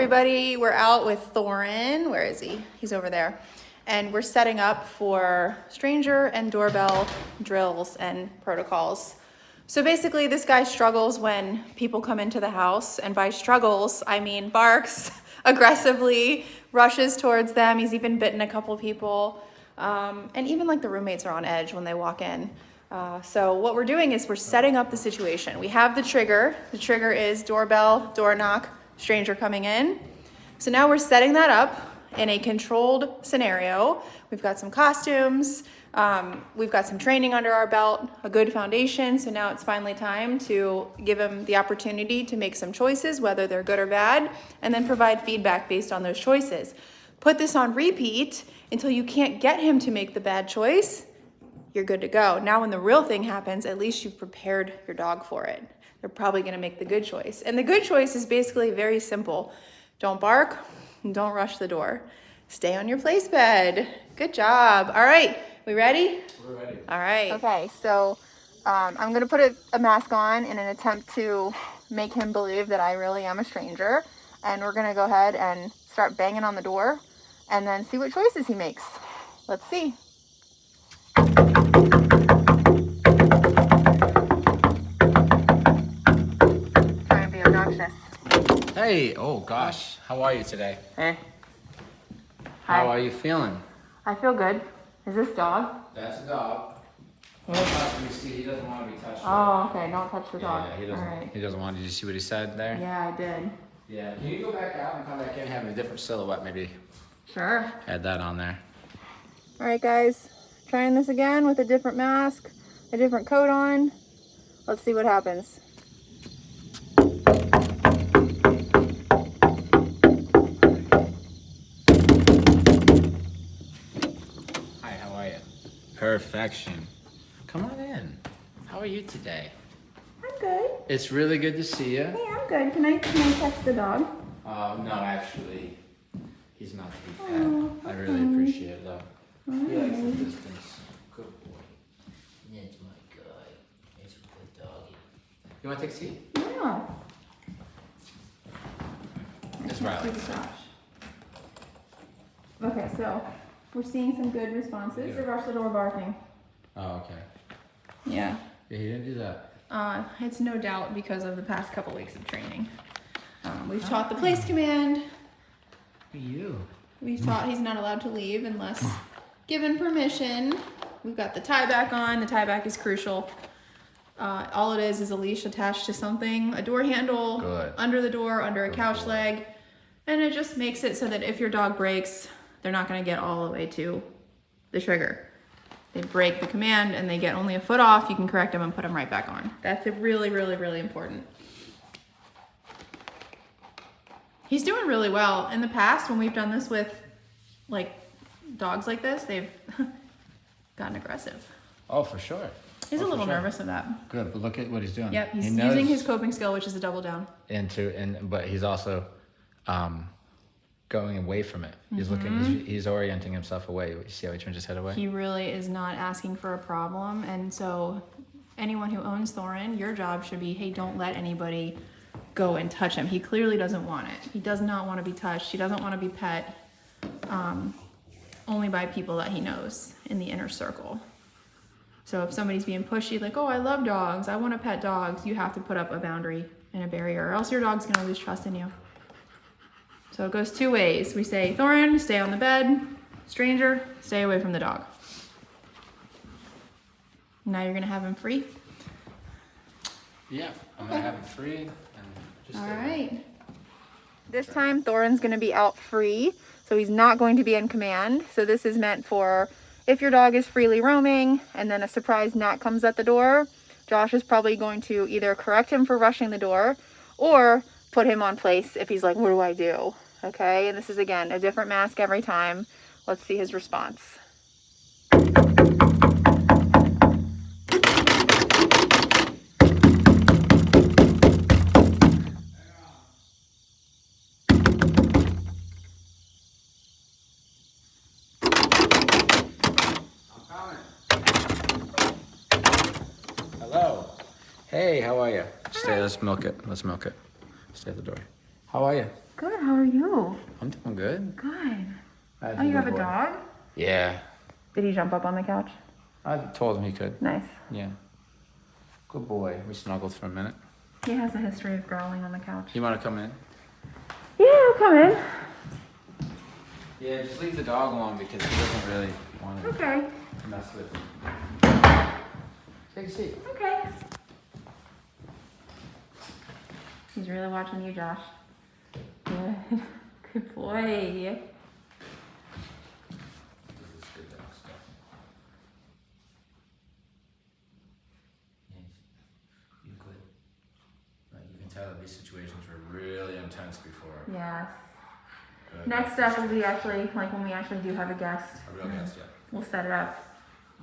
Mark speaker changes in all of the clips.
Speaker 1: everybody. We're out with Thorin. Where is he? He's over there. And we're setting up for stranger and doorbell drills and protocols. So basically this guy struggles when people come into the house, and by struggles, I mean barks aggressively, rushes towards them. He's even bitten a couple people. And even like the roommates are on edge when they walk in. So what we're doing is we're setting up the situation. We have the trigger. The trigger is doorbell, door knock, stranger coming in. So now we're setting that up in a controlled scenario. We've got some costumes. We've got some training under our belt, a good foundation. So now it's finally time to give him the opportunity to make some choices, whether they're good or bad, and then provide feedback based on those choices. Put this on repeat until you can't get him to make the bad choice. You're good to go. Now when the real thing happens, at least you've prepared your dog for it. They're probably gonna make the good choice. And the good choice is basically very simple. Don't bark, and don't rush the door. Stay on your place bed. Good job. All right, we ready?
Speaker 2: We're ready.
Speaker 1: All right. Okay, so I'm gonna put a mask on in an attempt to make him believe that I really am a stranger. And we're gonna go ahead and start banging on the door and then see what choices he makes. Let's see. Try and be obnoxious.
Speaker 2: Hey, oh gosh, how are you today?
Speaker 1: Hey.
Speaker 2: How
Speaker 1: Hi.
Speaker 2: are you feeling?
Speaker 1: I feel good. Is this dog?
Speaker 2: That's a dog. Let me see, he doesn't want to be touched.
Speaker 1: Oh, okay. Don't touch the dog.
Speaker 2: Yeah, he doesn't.
Speaker 1: All right.
Speaker 2: He doesn't want. Did you see what he said there?
Speaker 1: Yeah, I did.
Speaker 2: Yeah. Can you go back out and come back in and have a different silhouette? Maybe
Speaker 1: Sure.
Speaker 2: add that on there.
Speaker 1: All right, guys. Trying this again with a different mask, a different coat on. Let's see what happens.
Speaker 2: Hi, how are you? Perfection. Come on in. How are you today?
Speaker 1: I'm good.
Speaker 2: It's really good to see you.
Speaker 1: Hey, I'm good. Can I touch the dog?
Speaker 2: No, actually, he's not to be pet.
Speaker 1: Oh,
Speaker 2: I really appreciate it though. He likes the distance. Good boy. That's my guy. He's a good doggy. You want to take a seat?
Speaker 1: Yeah.
Speaker 2: It's Riley.
Speaker 1: Okay, so we're seeing some good responses.
Speaker 2: Yeah.
Speaker 1: The rush the door barking.
Speaker 2: Oh, okay.
Speaker 1: Yeah.
Speaker 2: Yeah, he didn't do that.
Speaker 1: It's no doubt because of the past couple weeks of training. We've taught the place command.
Speaker 2: Who are you?
Speaker 1: We've taught he's not allowed to leave unless given permission. We've got the tie back on. The tie back is crucial. All it is a leash attached to something, a door handle,
Speaker 2: Good.
Speaker 1: under the door, under a
Speaker 2: Good
Speaker 1: couch
Speaker 2: boy.
Speaker 1: leg. And it just makes it so that if your dog breaks, they're not gonna get all the way to the trigger. They break the command and they get only a foot off, you can correct them and put them right back on. That's really, really, really important. He's doing really well. In the past, when we've done this with like dogs like this, they've gotten aggressive.
Speaker 2: Oh, for sure.
Speaker 1: He's
Speaker 2: Oh,
Speaker 1: a
Speaker 2: for
Speaker 1: little
Speaker 2: sure.
Speaker 1: nervous of that.
Speaker 2: Good, but look at what he's doing.
Speaker 1: Yep, he's
Speaker 2: He knows
Speaker 1: using his coping skill, which is a double down.
Speaker 2: but he's also going away from it. He's looking. He's orienting himself away. You see how he turns his head away?
Speaker 1: He really is not asking for a problem. And so anyone who owns Thorin, your job should be, hey, don't let anybody go and touch him. He clearly doesn't want it. He does not want to be touched. He doesn't want to be pet only by people that he knows in the inner circle. So if somebody's being pushy, like, oh, I love dogs, I want to pet dogs, you have to put up a boundary and a barrier, or else your dog's going to lose trust in you. So it goes two ways. We say, Thorin, stay on the bed. Stranger, stay away from the dog. Now you're going to have him free?
Speaker 2: Yeah, I'm gonna have him free. And just
Speaker 1: All
Speaker 2: stay there.
Speaker 1: right. This time, Thorin's going to be out free, so he's not going to be in command. So this is meant for if your dog is freely roaming and then a surprise knock comes at the door, Josh is probably going to either correct him for rushing the door or put him on place if he's like, what do I do? Okay, and this is, again, a different mask every time. Let's see his response.
Speaker 2: Hello. Hey, how are you? Stay. Let's milk it. Let's milk it. Stay at the door. How are you?
Speaker 1: Good, how are you?
Speaker 2: I'm doing good.
Speaker 1: Good.
Speaker 2: How's
Speaker 1: Oh, you
Speaker 2: your
Speaker 1: have a
Speaker 2: boy?
Speaker 1: dog?
Speaker 2: Yeah.
Speaker 1: Did he jump up on the couch?
Speaker 2: I told him he could.
Speaker 1: Nice.
Speaker 2: Yeah. Good boy. We snuggled for a minute.
Speaker 1: He has a history of growling on the couch.
Speaker 2: You want to come in?
Speaker 1: Yeah, I'll come in.
Speaker 2: Yeah, just leave the dog alone because he doesn't really want to
Speaker 1: Okay.
Speaker 2: mess with me. Take a seat.
Speaker 1: Okay. He's really watching you, Josh. Good. Good boy.
Speaker 2: This is good dog stuff. You could. Like you can tell that these situations were really intense before.
Speaker 1: Yeah.
Speaker 2: But
Speaker 1: Next step will be actually, like when we actually do have a guest,
Speaker 2: a real guest, yeah.
Speaker 1: we'll set it up.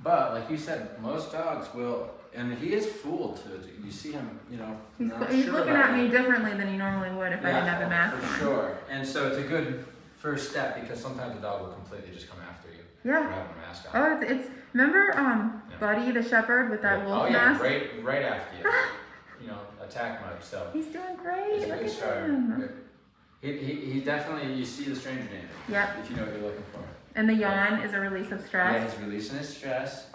Speaker 2: But like you said, most dogs will, and he is fooled to. You see him, you know.
Speaker 1: He's looking at me differently than he normally would if I didn't have a mask
Speaker 2: for
Speaker 1: on.
Speaker 2: sure. And so it's a good first step because sometimes the dog will completely just come after you.
Speaker 1: Yeah.
Speaker 2: For having a mask on.
Speaker 1: Oh, it's remember Buddy the shepherd with that wolf mask?
Speaker 2: right after you. You know, attack mode. So
Speaker 1: He's doing great.
Speaker 2: it's a
Speaker 1: Look
Speaker 2: good
Speaker 1: at
Speaker 2: start.
Speaker 1: him.
Speaker 2: Good. He definitely, you see the stranger danger.
Speaker 1: Yep.
Speaker 2: If you know what you're looking for.
Speaker 1: And the yawn is a release of
Speaker 2: Yeah,
Speaker 1: stress.
Speaker 2: he's releasing his stress.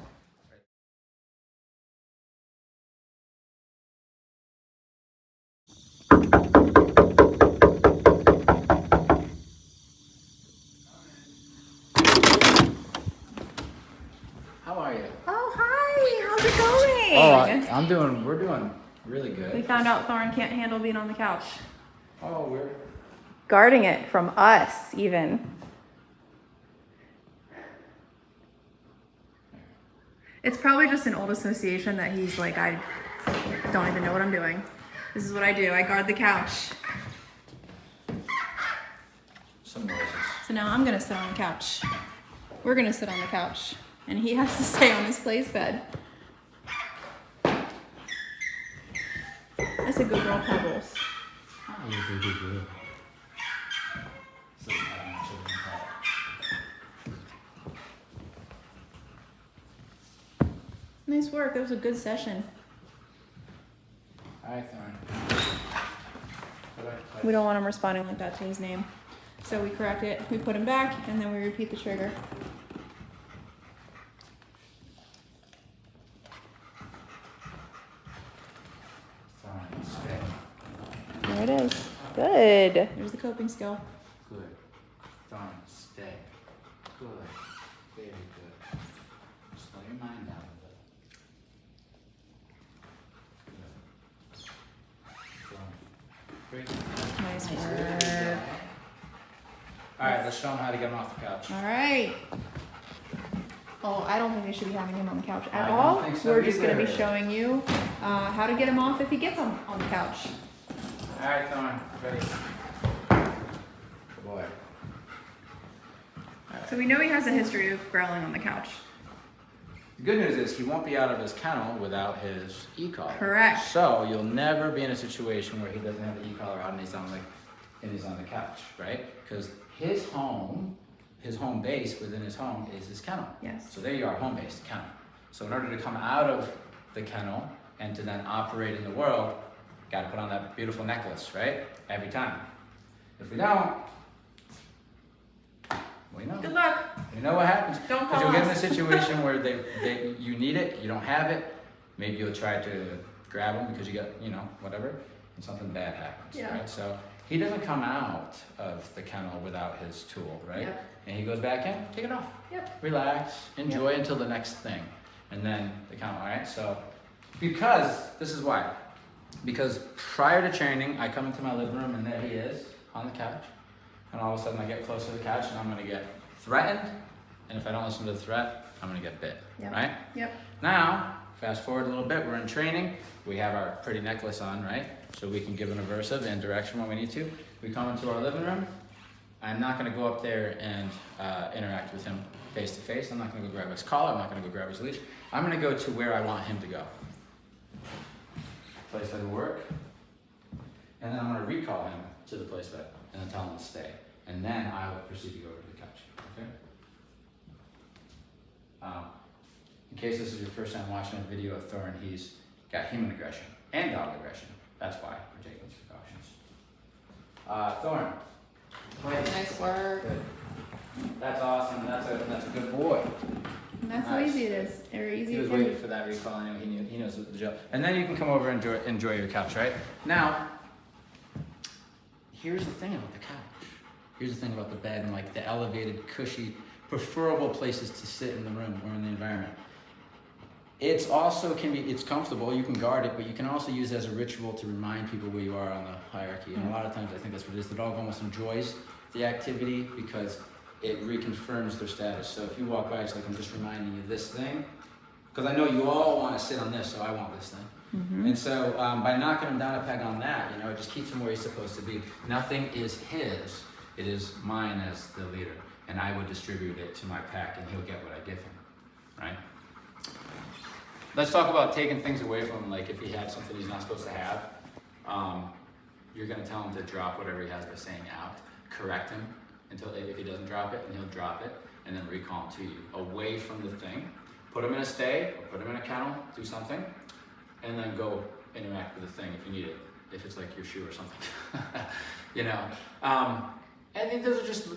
Speaker 2: How are you?
Speaker 1: Oh, hi. How's it going?
Speaker 2: We're doing really good.
Speaker 1: We found out Thorin can't handle being on the couch.
Speaker 2: Oh, we're
Speaker 1: Guarding it from us, even. It's probably just an old association that he's like, I don't even know what I'm doing. This is what I do. I guard the couch.
Speaker 2: some noises.
Speaker 1: So now I'm gonna sit on the couch. We're gonna sit on the couch. And he has to stay on his place bed. That's a good girl, Pebbles.
Speaker 2: Good.
Speaker 1: Nice work. That was a good session.
Speaker 2: Alright, Thorin.
Speaker 1: We don't want him responding like that to his name. So we correct it, we put him back, and then we repeat the trigger.
Speaker 2: Thorin, stay.
Speaker 1: There it is. Good. There's the coping skill.
Speaker 2: Good. Thorin, stay. Good. Very good. Slow your mind down a little. Good. Thorin.
Speaker 1: Nice
Speaker 2: Great.
Speaker 1: work.
Speaker 2: Alright, let's show him how to get him off the couch.
Speaker 1: All right. Oh, I don't think we should be having him on the couch at
Speaker 2: I don't
Speaker 1: all.
Speaker 2: think so
Speaker 1: We're just going to be
Speaker 2: either.
Speaker 1: showing you how to get him off if he gets on the couch.
Speaker 2: Alright, Thorin, ready? Good boy.
Speaker 1: So we know he has a history of growling on the couch.
Speaker 2: The good news is he won't be out of his kennel without his e-collar.
Speaker 1: Correct.
Speaker 2: So you'll never be in a situation where he doesn't have the e-collar on and he's on the couch, right? Because his home base within his home is his kennel.
Speaker 1: Yes.
Speaker 2: So there you are, home base, the kennel. So in order to come out of the kennel and to then operate in the world, got to put on that beautiful necklace, right? Every time. If we don't, we know.
Speaker 1: Good luck.
Speaker 2: You know what happens?
Speaker 1: Don't
Speaker 2: Because
Speaker 1: call
Speaker 2: you'll get in a
Speaker 1: us.
Speaker 2: situation where you need it, you don't have it. Maybe you'll try to grab them because you got, whatever, and something bad happens,
Speaker 1: Yeah.
Speaker 2: right? So he doesn't come out of the kennel without his tool, right?
Speaker 1: Yep.
Speaker 2: And he goes back in, take it off.
Speaker 1: Yep.
Speaker 2: Relax, enjoy until the next thing. And then the kennel, all right? So, this is why. Because prior to training, I come into my living room and there he is on the couch. And all of a sudden I get close to the couch and I'm gonna get threatened. And if I don't listen to the threat, I'm gonna get bit,
Speaker 1: Yep.
Speaker 2: right?
Speaker 1: Yep.
Speaker 2: Now, fast forward a little bit, we're in training. We have our pretty necklace on, right? So we can give an aversive and direction when we need to. We come into our living room. I'm not gonna go up there and interact with him face to face. I'm not gonna go grab his collar. I'm not gonna go grab his leash. I'm gonna go to where I want him to go. Place that will work. And then I'm gonna recall him to the place bed and then tell him to stay. And then I will proceed to go over to the couch, okay? In case this is your first time watching a video of Thorin, he's got human aggression and dog aggression. That's why we're taking these precautions. Thorin. Wait.
Speaker 1: Nice work.
Speaker 2: Good. That's awesome. That's a good boy.
Speaker 1: And that's how
Speaker 2: Nice.
Speaker 1: easy it is. Or easy
Speaker 2: He was
Speaker 1: it can
Speaker 2: waiting
Speaker 1: be.
Speaker 2: for that recall. I know he knows the drill. And then you can come over and enjoy your couch, right? Now, here's the thing about the couch. Here's the thing about the bed and like the elevated, cushy, preferable places to sit in the room or in the environment. It's also it's comfortable, you can guard it, but you can also use it as a ritual to remind people where you are on the hierarchy. And a lot of times I think that's what it is. The dog almost enjoys the activity because it reconfirms their status. So if you walk by, it's like I'm just reminding you this thing, because I know you all want to sit on this, so I want this thing. And so by knocking him down a peg on that, it just keeps him where he's supposed to be. Nothing is his, it is mine as the leader. And I would distribute it to my pack and he'll get what I give him, right? Let's talk about taking things away from him, like if he had something he's not supposed to have, you're gonna tell him to drop whatever he has by saying out, correct him until if he doesn't drop it, and he'll drop it, and then recall him to you, away from the thing. Put him in a stay, or put him in a kennel, do something, and then go interact with the thing if you need it, if it's like your shoe or something, I think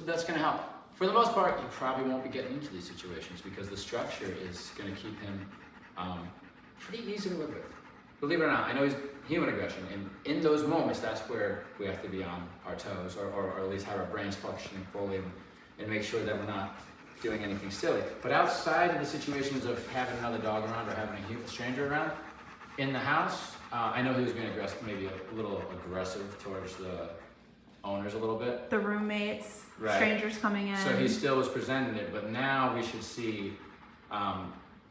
Speaker 2: that's gonna help. For the most part, you probably won't be getting into these situations because the structure is gonna keep him pretty easy to live with. Believe it or not, I know he's human aggression, and in those moments, that's where we have to be on our toes, or at least have our brains functioning fully, and make sure that we're not doing anything silly. But outside of the situations of having another dog around or having a stranger around, in the house, I know he was being aggressive, maybe a little aggressive towards the owners a little bit.
Speaker 1: The roommates,
Speaker 2: Right.
Speaker 1: strangers coming in.
Speaker 2: So he still was presenting it, but now we should see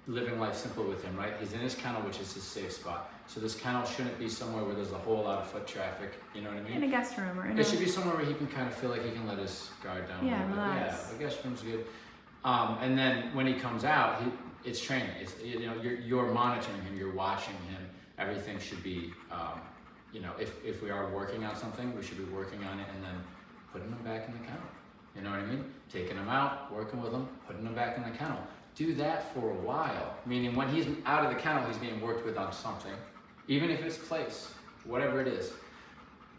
Speaker 2: living life simple with him, right? He's in his kennel, which is his safe spot. So this kennel shouldn't be somewhere where there's a whole lot of foot traffic, you know what I mean?
Speaker 1: In a guest room or in
Speaker 2: It should be somewhere where he can kind of feel like he can let his guard down
Speaker 1: Yeah,
Speaker 2: a little bit.
Speaker 1: relax.
Speaker 2: Yeah, the guest room's good. And then when he comes out, it's training. It's you're monitoring him, you're watching him. Everything should be, if we are working on something, we should be working on it and then putting him back in the kennel. You know what I mean? Taking him out, working with him, putting him back in the kennel. Do that for a while. Meaning when he's out of the kennel, he's being worked with on something. Even if it's place, whatever it is.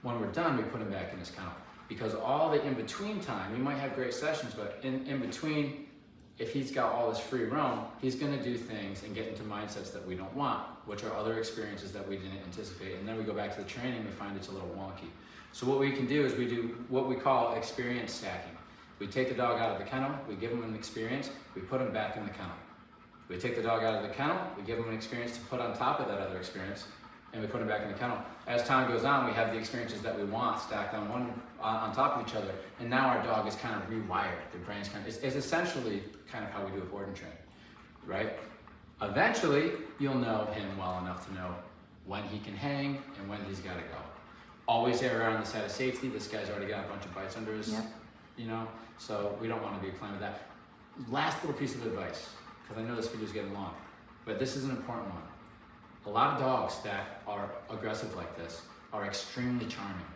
Speaker 2: When we're done, we put him back in his kennel. Because all the in-between time, we might have great sessions, but in between, if he's got all this free roam, he's gonna do things and get into mindsets that we don't want, which are other experiences that we didn't anticipate. And then we go back to the training, we find it's a little wonky. So what we can do is we do what we call experience stacking. We take the dog out of the kennel, we give him an experience, we put him back in the kennel. We take the dog out of the kennel, we give him an experience to put on top of that other experience, and we put him back in the kennel. As time goes on, we have the experiences that we want stacked on top of each other, and now our dog is kind of rewired. The brain's it's essentially kind of how we do a board and train, right? Eventually, you'll know him well enough to know when he can hang and when he's got to go. Always err on the side of safety. This guy's already got a bunch of bites under his, so we don't want to be playing with that. Last little piece of advice, because I know this video's getting long, but this is an important one. A lot of dogs that are aggressive like this are extremely charming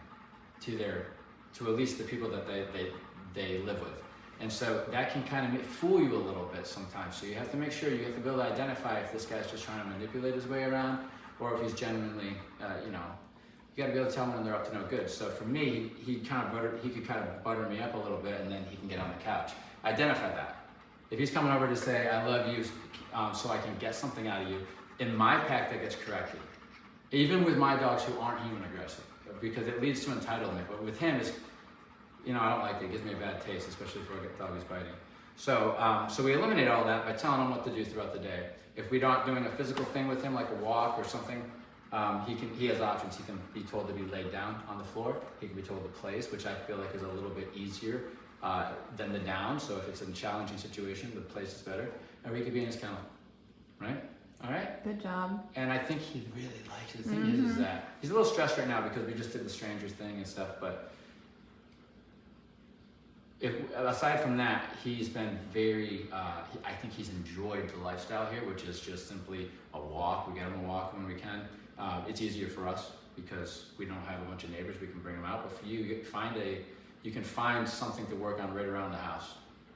Speaker 2: to at least the people that they live with. And so that can kind of fool you a little bit sometimes. So you have to make sure, you have to be able to identify if this guy's just trying to manipulate his way around, or if he's genuinely, you gotta be able to tell him when they're up to no good. So for me, he could kind of butter me up a little bit, and then he can get on the couch. Identify that. If he's coming over to say, I love you, so I can get something out of you, in my pack that gets corrected. Even with my dogs who aren't human aggressive, because it leads to entitlement. But with him, it's, I don't like it. It gives me a bad taste, especially for a dog who's biting. So we eliminate all that by telling him what to do throughout the day. If we're not doing a physical thing with him, like a walk or something, he has options. He can be told to be laid down on the floor. He can be told to place, which I feel like is a little bit easier than the down. So if it's a challenging situation, the place is better. Or he could be in his kennel, right? All right?
Speaker 1: Good job.
Speaker 2: And I think he really likes it. The thing is that he's a little stressed right now because we just did the stranger thing and stuff, but aside from that, he's been very, I think he's enjoyed the lifestyle here, which is just simply a walk. We get him a walk when we can. It's easier for us because we don't have a bunch of neighbors. We can bring him out. But for you, you can find something to work on right around the house.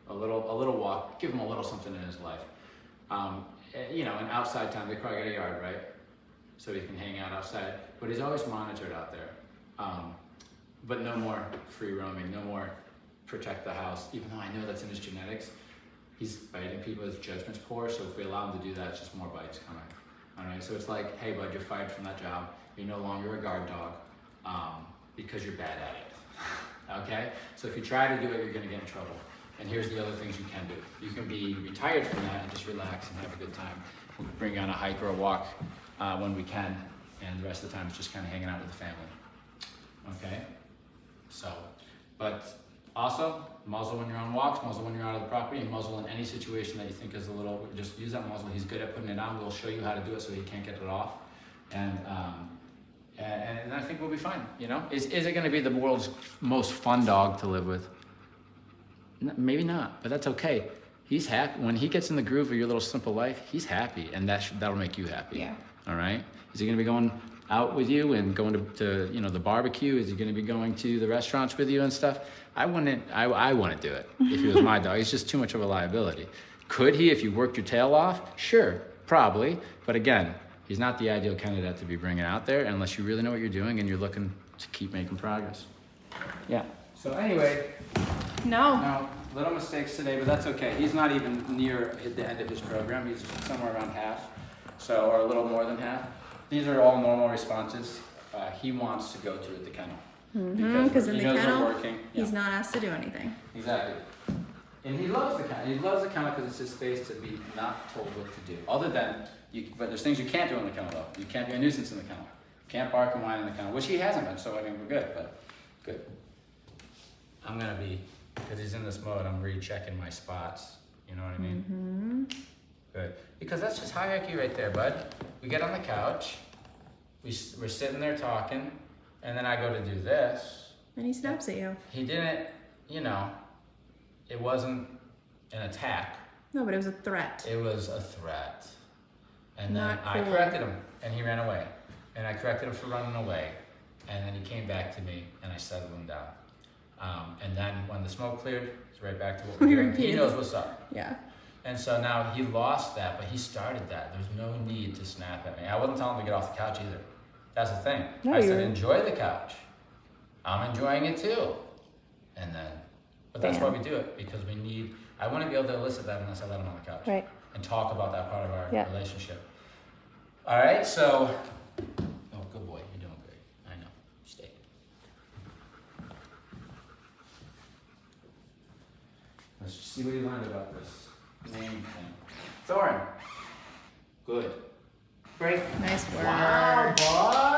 Speaker 2: A little walk. Give him a little something in his life. And outside time, they probably got a yard, right? So he can hang out outside. But he's always monitored out there. but no more free roaming, no more protect the house, even though I know that's in his genetics. He's biting people, his judgment's poor, so if we allow him to do that, it's just more bites coming. All right, so it's like, hey bud, you're fired from that job. You're no longer a guard dog because you're bad at it, okay? So if you try to do it, you're gonna get in trouble. And here's the other things you can do. You can be retired from that and just relax and have a good time. We'll bring you on a hike or a walk when we can, and the rest of the time it's just kind of hanging out with the family, okay? So, but also, muzzle when you're on walks, muzzle when you're out of the property, and muzzle in any situation that you think is a little, just use that muzzle. He's good at putting it on. We'll show you how to do it so he can't get it off. And I think we'll be fine, you know? Is it gonna be the world's most fun dog to live with? Maybe not, but that's okay. He's happy. When he gets in the groove of your little simple life, he's happy, and that'll make you happy.
Speaker 1: Yeah.
Speaker 2: All right? Is he gonna be going out with you and going to you know, the barbecue? Is he gonna be going to the restaurants with you and stuff? I wouldn't do it if he was my dog. He's just too much of a liability. Could he if you worked your tail off? Sure, probably. But again, he's not the ideal candidate to be bringing out there unless you really know what you're doing and you're looking to keep making progress. Yeah. So anyway,
Speaker 1: No.
Speaker 2: little mistakes today, but that's okay. He's not even near the end of his program. He's somewhere around half, or a little more than half. These are all normal responses. He wants to go to the kennel.
Speaker 1: Because in
Speaker 2: he
Speaker 1: the
Speaker 2: knows
Speaker 1: kennel,
Speaker 2: we're working.
Speaker 1: he's not asked to do anything.
Speaker 2: Exactly. And he loves the kennel. He loves the kennel because it's his space to be not told what to do. Other than, but there's things you can't do in the kennel though. You can't be a nuisance in the kennel. You can't bark and whine in the kennel, which he hasn't been, so I mean, we're good, but good. I'm gonna be, because he's in this mode, I'm rechecking my spots. You know what I mean? Good. Because that's just hierarchy right there, bud. We get on the couch, we're sitting there talking, and then I go to do this.
Speaker 1: And he snaps at you.
Speaker 2: He didn't, you know, it wasn't an attack.
Speaker 1: No, but it was a threat.
Speaker 2: It was a threat. And then
Speaker 1: Not
Speaker 2: I
Speaker 1: cool.
Speaker 2: corrected him, and he ran away. And I corrected him for running away. And then he came back to me, and I settled him down. And then when the smoke cleared, it's right back to what we're doing. He knows what's up.
Speaker 1: Yeah.
Speaker 2: And so now he lost that, but he started that. There's no need to snap at me. I wasn't telling him to get off the couch either. That's the thing.
Speaker 1: No,
Speaker 2: I said, enjoy the couch. I'm enjoying it too. And then, but that's why we do it, because I wouldn't be able to elicit that unless I let him on the couch.
Speaker 1: Right.
Speaker 2: And talk about that part of our relationship. All right, so, oh, good boy, you're doing great. I know, stay. Let's just see what you learned about this name thing. Thorin, good. Great.
Speaker 1: Nice work.
Speaker 2: Wow, boy.